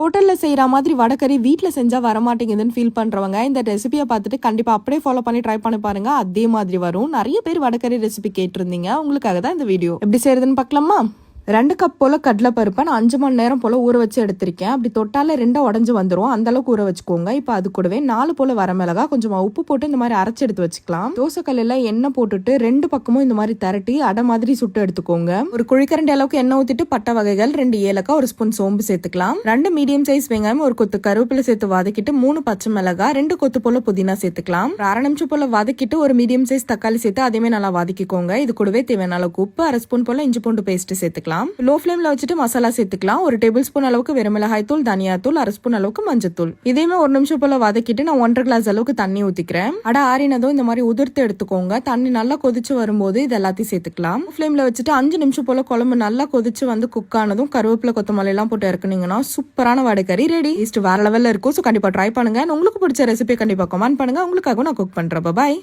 ஹோட்டல்ல செய்யற மாதிரி வடகறி வீட்டில் செஞ்சா வரமாட்டேங்குதுன்னு ஃபீல் பண்றவங்க இந்த ரெசிபியை பார்த்துட்டு கண்டிப்பா அப்படியே ஃபாலோ பண்ணி ட்ரை பண்ணி பாருங்க. அதே மாதிரி வரும். நிறைய பேர் வடகறி ரெசிபி கேட்டிருந்தீங்க. உங்களுக்காக தான் இந்த வீடியோ. எப்படி செய்யறதுன்னு பார்க்கலாமா? 2 கப் போல கடலை பருப்பை நான் 5 மணி நேரம் போல ஊற வச்சு எடுத்திருக்கேன். அப்படி தொட்டாலே 2 உடஞ்சு வந்துடும். அந்த அளவுக்கு ஊற வச்சுக்கோங்க. இப்போ அது கூடவே 4 போல வரமிளகா கொஞ்சமா உப்பு போட்டு இந்த மாதிரி அரைச்சு எடுத்து வச்சுக்கலாம். தோசைக்கல்லில் எண்ணெய் போட்டுட்டு 2 பக்கமும் இந்த மாதிரி திரட்டி அடை மாதிரி சுட்டு எடுத்துக்கோங்க. ஒரு குழிக்கரண்டி அளவுக்கு எண்ணெய் ஊத்திட்டு பட்டை வகைகள் 2 ஏலக்காய் 1 ஸ்பூன் சோம்பு சேர்த்துக்கலாம். 2 மீடியம் சைஸ் வெங்காயம் 1 கொத்து கருவேப்பிலை சேர்த்து வதக்கிட்டு 3 பச்சை மிளகாய் 2 கொத்து போல புதினா சேர்த்துக்கலாம். 1/2 நிமிஷம் போல வதக்கிட்டு ஒரு மீடியம் சைஸ் தக்காளி சேர்த்து அதே நல்லா வதக்கிக்கோங்க. இது கூடவே தேவையான அளவுக்கு உப்பு 1/2 ஸ்பூன் போல இஞ்சி பூண்டு பேஸ்ட் சேர்த்துக்கலாம். லோ ஃபிளேம்ல வச்சுட்டு மசாலா சேர்த்துக்கலாம். 1 டேபிள் ஸ்பூன் அளவுக்கு வெறும் மிளகாய் தூள், தனியா தூள், 1/2 ஸ்பூன் அளவுக்கு மஞ்சத்தூள். இதையுமே 1 நிமிஷம் போல வதக்கிட்டு நான் 1.5 கிளாஸ் அளவுக்கு தண்ணி ஊத்திக்கிறேன். அடை ஆறினதும் இந்த மாதிரி உதிர்த்து எடுத்துக்கோங்க. தண்ணி நல்லா கொதிச்சு வரும்போது இது எல்லாத்தையும் சேர்த்துக்கலாம். ஃபிளேம்ல வச்சுட்டு 5 நிமிஷம் போல குழம்பு நல்லா கொதிச்சு வந்து குக் ஆனதும் கருவேப்பிலை கொத்தமல்லி எல்லாம் போட்டு இறக்குனீங்கன்னா சூப்பரான வடைக்கறி ரெடி. டேஸ்ட் வேற லெவல்ல இருக்கும். ஸோ கண்டிப்பா ட்ரை பண்ணுங்க. உங்களுக்கு பிடிச்ச ரெசிபி கண்டிப்பா கமெண்ட் பண்ணுங்க. உங்களுக்காக நான் குக் பண்றேன். பாய்.